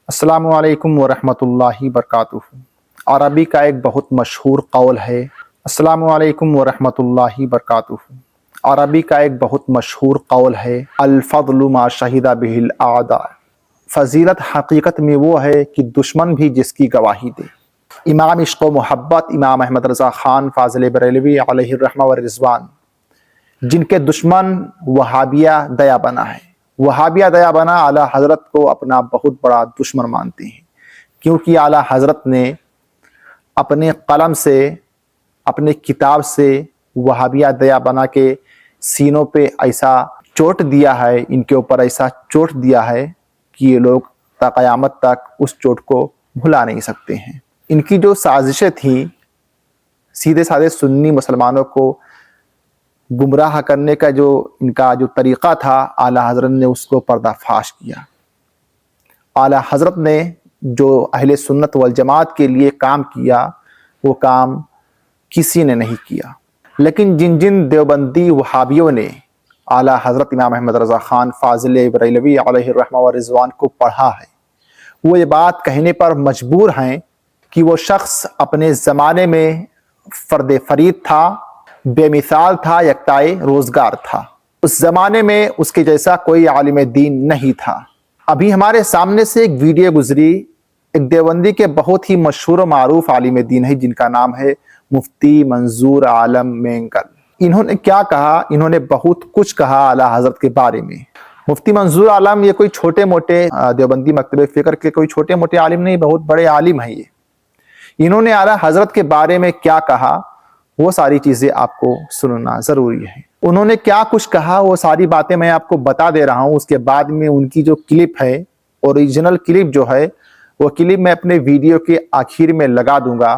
अस्सलामु अलैकुम वरहमतुल्लाहि वबरकातुहू। अरबी का एक बहुत मशहूर कौल है। अस्सलामु अलैकुम वरहमतुल्लाहि वबरकातुहू। अरबी का एक बहुत मशहूर कौल है, अल फज़्लु मा शहिदा बिहिल आदा। फजीलत हकीकत में वो है कि दुश्मन भी जिसकी गवाही दे। इमाम इश्क़ व मोहब्बत इमाम अहमद रज़ा ख़ान फ़ाज़िल बरेलवी अलैहि रहमा व रिज़वान, जिनके दुश्मन वहाबिया दया बना है। वहाबिया दया बना आला हज़रत को अपना बहुत बड़ा दुश्मन मानते हैं, क्योंकि आला हज़रत ने अपने कलम से, अपने किताब से वहाबिया दया बना के सीनों पे ऐसा चोट दिया है, इनके ऊपर ऐसा चोट दिया है कि ये लोग ता क़यामत तक उस चोट को भुला नहीं सकते हैं। इनकी जो साजिशें थी, सीधे साधे सुन्नी मुसलमानों को गुमराह करने का जो इनका जो तरीक़ा था, आला हज़रत ने उसको पर्दाफाश किया। आला हज़रत ने जो अहले सुन्नत वल जमात के लिए काम किया, वो काम किसी ने नहीं किया। लेकिन जिन जिन देवबंदी वहाबियों ने आला हज़रत इमाम अहमद रज़ा ख़ान फ़ाज़िल बरेलवी अलैहि रहमा व रिज़वान को पढ़ा है, वो ये बात कहने पर मजबूर हैं कि वो शख्स अपने ज़माने में फ़र्द फ़रीद था, बेमिसाल था, यकताए रोज़गार था। उस ज़माने में उसके जैसा कोई आलिम दीन नहीं था। अभी हमारे सामने से एक वीडियो गुजरी, एक देवबंदी के बहुत ही मशहूर मारूफ आलिम दीन है, जिनका नाम है मुफ्ती मंजूर आलम मेंगल। इन्होंने क्या कहा? इन्होंने बहुत कुछ कहा आला हज़रत के बारे में। मुफ्ती मंजूर आलम ये कोई छोटे मोटे देवबंदी मकतबे फ़िक्र के कोई छोटे मोटे आलिम नहीं, बहुत बड़े आलिम हैं ये। इन्होंने आला हज़रत के बारे में क्या कहा, वो सारी चीज़ें आपको सुनना ज़रूरी है। उन्होंने क्या कुछ कहा, वो सारी बातें मैं आपको बता दे रहा हूँ। उसके बाद में उनकी जो क्लिप है, ओरिजिनल क्लिप जो है, वो क्लिप मैं अपने वीडियो के आखिर में लगा दूंगा,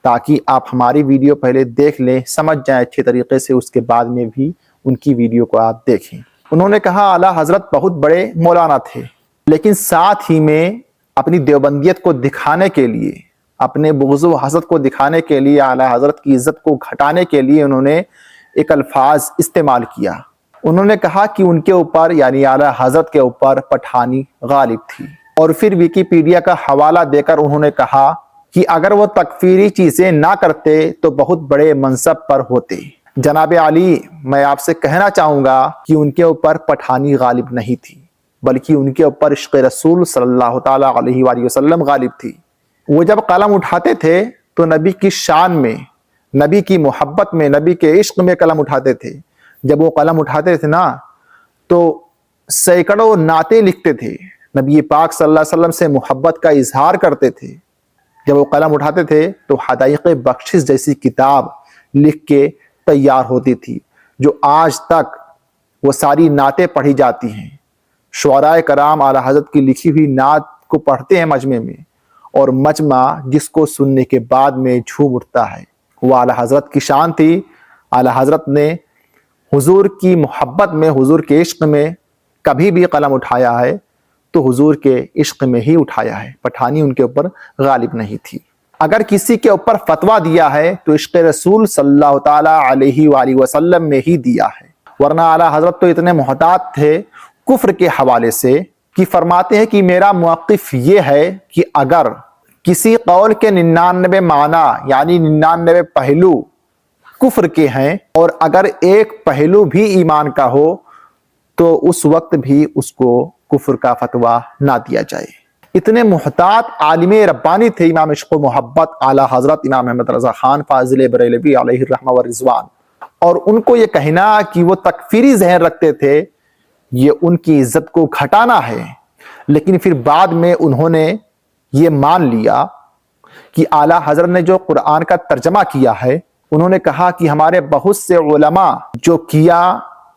ताकि आप हमारी वीडियो पहले देख लें, समझ जाएं अच्छे तरीके से, उसके बाद में भी उनकी वीडियो को आप देखें। उन्होंने कहा आला हज़रत बहुत बड़े मौलाना थे, लेकिन साथ ही में अपनी देवबंदियत को दिखाने के लिए, अपने बुग़्ज़ व हसद को दिखाने के लिए, आला हज़रत की इज़्ज़त को घटाने के लिए उन्होंने एक अल्फाज इस्तेमाल किया। उन्होंने कहा कि उनके ऊपर, यानी आला हज़रत के ऊपर पठानी गालिब थी। और फिर विकीपीडिया का हवाला देकर उन्होंने कहा कि अगर वो तकफीरी चीज़ें ना करते तो बहुत बड़े मनसब पर होते। जनाब अली, मैं आपसे कहना चाहूँगा कि उनके ऊपर पठानी गालिब नहीं थी, बल्कि उनके ऊपर इश्क़ रसूल सल्लल्लाहु तआला अलैहि वसल्लम गालिब थी। वो जब कलम उठाते थे तो नबी की शान में, नबी की मोहब्बत में, नबी के इश्क में कलम उठाते थे। जब वो कलम उठाते थे ना, तो सैकड़ों नाते लिखते थे, नबी पाक सल्लल्लाहु अलैहि वसल्लम से मोहब्बत का इजहार करते थे। जब वो कलम उठाते थे तो हदाइक़ बख्शिश जैसी किताब लिख के तैयार होती थी, जो आज तक वो सारी नातें पढ़ी जाती हैं। शुअराए कराम आला हज़रत की लिखी हुई नात को पढ़ते हैं मजमे में, और मजमा जिसको सुनने के बाद में झूम उठता है, वो आला हज़रत की शान थी। आला हज़रत ने हुजूर की मोहब्बत में, हुजूर के इश्क में कभी भी कलम उठाया है तो हुजूर के इश्क में ही उठाया है। पठानी उनके ऊपर गालिब नहीं थी। अगर किसी के ऊपर फतवा दिया है तो इश्क़ रसूल सल्लल्लाहु तआला अलैहि वसल्लम में ही दिया है, वरना आला हज़रत तो इतने मोहतात थे कुफ्र के हवाले से कि फरमाते हैं कि मेरा मौक़िफ़ ये है कि अगर किसी कौल के 99 माना, यानी 99 पहलू कुफ्र के हैं, और अगर एक पहलू भी ईमान का हो, तो उस वक्त भी उसको कुफ्र का फतवा ना दिया जाए। इतने मुहतात आलिम रब्बानी थे इमाम इश्क़ व मोहब्बत आला हज़रत इमाम अहमद रज़ा ख़ान फ़ाज़िल बरेलवी अलैहि रहमा व रिज़वान। और उनको ये कहना कि वो तकफ़ीरी ज़हन रखते थे, ये उनकी इज़्ज़त को घटाना है। लेकिन फिर बाद में उन्होंने ये मान लिया कि आला हज़रत ने जो कुरान का तर्जमा किया है, उन्होंने कहा कि हमारे बहुत से उलमा जो किया,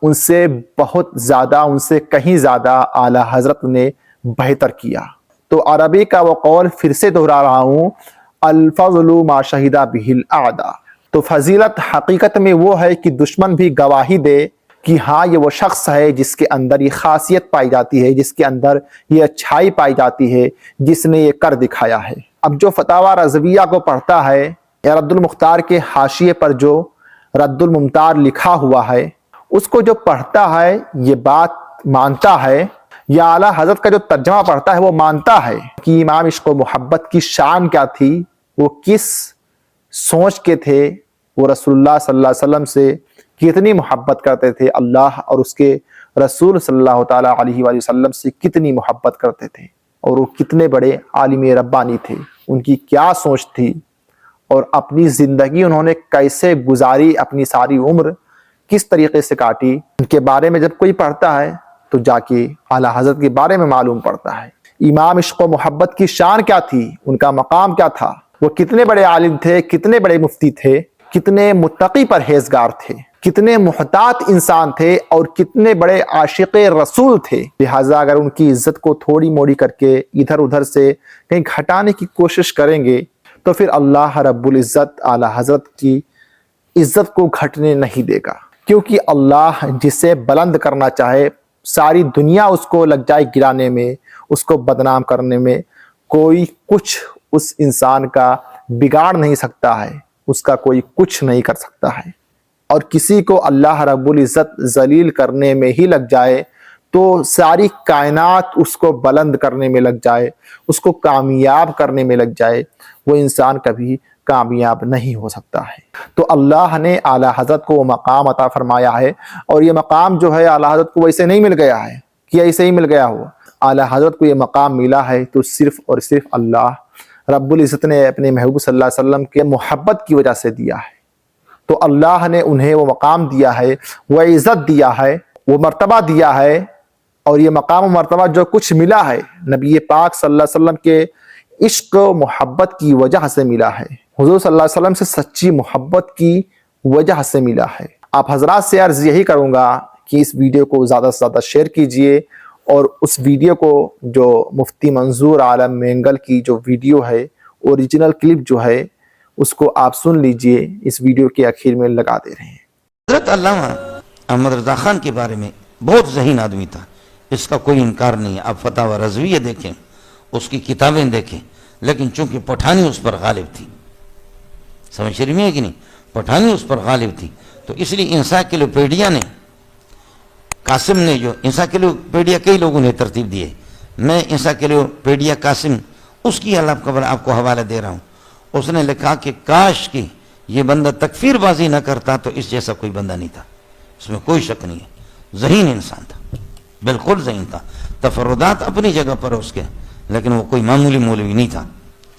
उनसे बहुत ज़्यादा, उनसे कहीं ज़्यादा आला हज़रत ने बेहतर किया। तो अरबी का वो कौल फिर से दोहरा रहा हूँ, अल फ़ज़्लु मा शहिदा बिहिल आदा। तो फजीलत हकीकत में वो है कि दुश्मन भी गवाही दे कि हाँ, ये वो शख्स है जिसके अंदर ये खासियत पाई जाती है, जिसके अंदर ये अच्छाई पाई जाती है, जिसने ये कर दिखाया है। अब जो फतावा रज़विया को पढ़ता है, या रद्दुल मुख्तार के हाशिए पर जो रद्दुल मुमतार लिखा हुआ है, उसको जो पढ़ता है, ये बात मानता है یا اعلیٰ حضرت کا جو ترجمہ پڑھتا ہے وہ مانتا ہے کہ امام عشق و محبت کی شان کیا تھی، وہ کس سوچ کے تھے، وہ رسول اللہ صلی اللہ علیہ وسلم سے کتنی محبت کرتے تھے، اللہ اور اس کے رسول صلی اللہ تعالیٰ علیہ وآلہ وسلم سے کتنی محبت کرتے تھے، اور وہ کتنے بڑے عالم ربانی تھے، ان کی کیا سوچ تھی، اور اپنی زندگی انہوں نے کیسے گزاری، اپنی ساری عمر کس طریقے سے کاٹی، ان کے بارے میں جب کوئی پڑھتا ہے تو جا کے اعلیٰ حضرت کے بارے میں معلوم پڑتا ہے۔ امام عشق و محبت کی شان کیا تھی، ان کا مقام کیا تھا، وہ کتنے بڑے عالم تھے، کتنے بڑے مفتی تھے، کتنے متقی پرہیزگار تھے، کتنے محتاط انسان تھے، اور کتنے بڑے عاشق رسول تھے۔ لہٰذا اگر ان کی عزت کو تھوڑی موڑی کر کے ادھر ادھر سے کہیں گھٹانے کی کوشش کریں گے تو پھر اللہ رب العزت اعلیٰ حضرت کی عزت کو گھٹنے نہیں دے گا، کیونکہ اللہ جسے بلند کرنا چاہے ساری دنیا اس کو لگ جائے گرانے میں، اس کو بدنام کرنے میں، کوئی کچھ اس انسان کا بگاڑ نہیں سکتا ہے، اس کا کوئی کچھ نہیں کر سکتا ہے۔ اور کسی کو اللہ رب العزت ذلیل کرنے میں ہی لگ جائے تو ساری کائنات اس کو بلند کرنے میں لگ جائے، اس کو کامیاب کرنے میں لگ جائے، وہ انسان کبھی کامیاب نہیں ہو سکتا ہے۔ تو اللہ نے اعلیٰ حضرت کو وہ مقام عطا فرمایا ہے، اور یہ مقام جو ہے اعلیٰ حضرت کو ویسے نہیں مل گیا ہے کہ ایسے ہی مل گیا ہو، اعلیٰ حضرت کو یہ مقام ملا ہے تو صرف اور صرف اللہ رب العزت نے اپنے محبوب صلی اللہ علیہ وسلم کے محبت کی وجہ سے دیا ہے۔ تو اللہ نے انہیں وہ مقام دیا ہے، وہ عزت دیا ہے، وہ مرتبہ دیا ہے، اور یہ مقام و مرتبہ جو کچھ ملا ہے نبی پاک صلی اللہ علیہ وسلم کے عشق و محبت کی وجہ سے ملا ہے، حضور صلی اللہ علیہ وسلم سے سچی محبت کی وجہ سے ملا ہے۔ آپ حضرات سے عرض یہی کروں گا کہ اس ویڈیو کو زیادہ سے زیادہ شیئر کیجئے، اور اس ویڈیو کو جو مفتی منظور عالم مینگل کی جو ویڈیو ہے، اوریجنل کلپ جو ہے، اس کو آپ سن لیجئے، اس ویڈیو کے آخر میں لگا دے رہے ہیں۔ حضرت علامہ احمد رضا خان کے بارے میں بہت ذہین آدمی تھا، اس کا کوئی انکار نہیں ہے۔ آپ فتاوی رضویہ دیکھیں، اس کی کتابیں دیکھیں، لیکن چونکہ پٹھانی اس پر غالب تھی، سمجھ رہی میں ہے کہ نہیں، پٹھانی اس پر غالب تھی، تو اس لیے انسائکلوپیڈیا نے، قاسم نے، جو انسائکلوپیڈیا کئی لوگوں نے ترتیب دی ہے، میں انسائکلوپیڈیا قاسم اس کی آپ کو حوالہ دے رہا ہوں، اس نے لکھا کہ کاش کہ یہ بندہ تکفیر بازی نہ کرتا تو اس جیسا کوئی بندہ نہیں تھا، اس میں کوئی شک نہیں ہے، ذہین انسان تھا، بالکل ذہین تھا، تفردات اپنی جگہ پر اس کے، لیکن وہ کوئی معمولی مولوی نہیں تھا،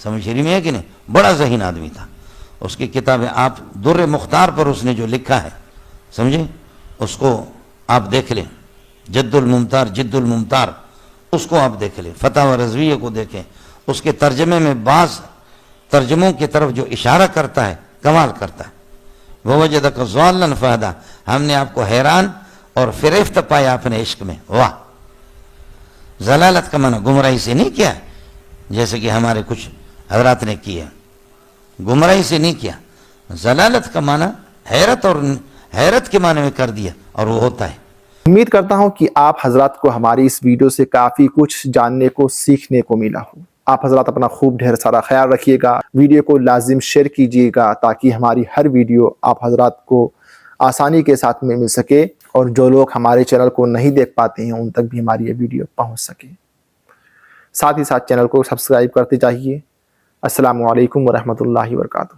سمجھ رہی میں ہے کہ نہیں، بڑا ذہین آدمی تھا۔ اس کی کتابیں آپ در مختار پر اس نے جو لکھا ہے، سمجھے، اس کو آپ دیکھ لیں، جد الممتار اس کو آپ دیکھ لیں، فتاوی رضویہ کو دیکھیں، اس کے ترجمے میں بعض ترجموں کی طرف جو اشارہ کرتا ہے کمال کرتا ہے۔ وَوَجَدَكَ ضَالًّا فَهَدَىٰ، ہم نے آپ کو حیران اور فریفت پایا اپنے عشق میں، واہ۔ ضلالت کا معنی گمراہی سے نہیں کیا جیسے کہ ہمارے کچھ حضرات نے کیا، گمراہی سے نہیں کیا، ضلالت کا معنی حیرت، اور حیرت کے معنی میں کر دیا، اور وہ ہوتا ہے۔ امید کرتا ہوں کہ آپ حضرات کو ہماری اس ویڈیو سے کافی کچھ جاننے کو، سیکھنے کو ملا ہو۔ آپ حضرات اپنا خوب ڈھیر سارا خیال رکھیے گا، ویڈیو کو لازم شیئر کیجیے گا تاکہ ہماری ہر ویڈیو آپ حضرات کو آسانی کے ساتھ میں مل سکے، اور جو لوگ ہمارے چینل کو نہیں دیکھ پاتے ہیں ان تک بھی ہماری یہ ویڈیو پہنچ سکے۔ ساتھ ہی ساتھ چینل کو سبسکرائب کرتے جائیے۔ السلام علیکم ورحمۃ اللہ وبرکاتہ۔